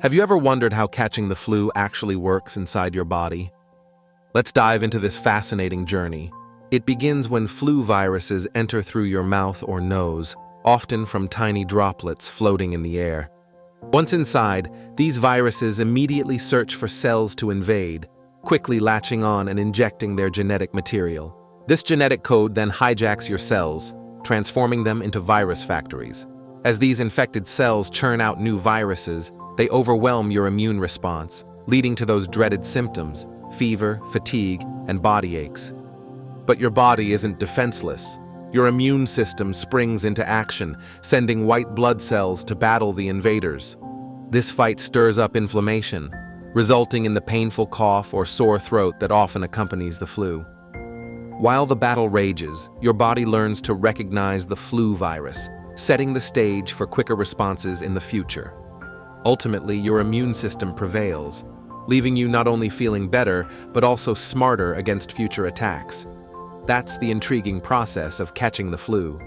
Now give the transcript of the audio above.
Have you ever wondered how catching the flu actually works inside your body? Let's dive into this fascinating journey. It begins when flu viruses enter through your mouth or nose, often from tiny droplets floating in the air. Once inside, these viruses immediately search for cells to invade, quickly latching on and injecting their genetic material. This genetic code then hijacks your cells, transforming them into virus factories. As these infected cells churn out new viruses, they overwhelm your immune response, leading to those dreaded symptoms: fever, fatigue, and body aches. But your body isn't defenseless. Your immune system springs into action, sending white blood cells to battle the invaders. This fight stirs up inflammation, resulting in the painful cough or sore throat that often accompanies the flu. While the battle rages, your body learns to recognize the flu virus, setting the stage for quicker responses in the future. Ultimately, your immune system prevails, leaving you not only feeling better, but also smarter against future attacks. That's the intriguing process of catching the flu.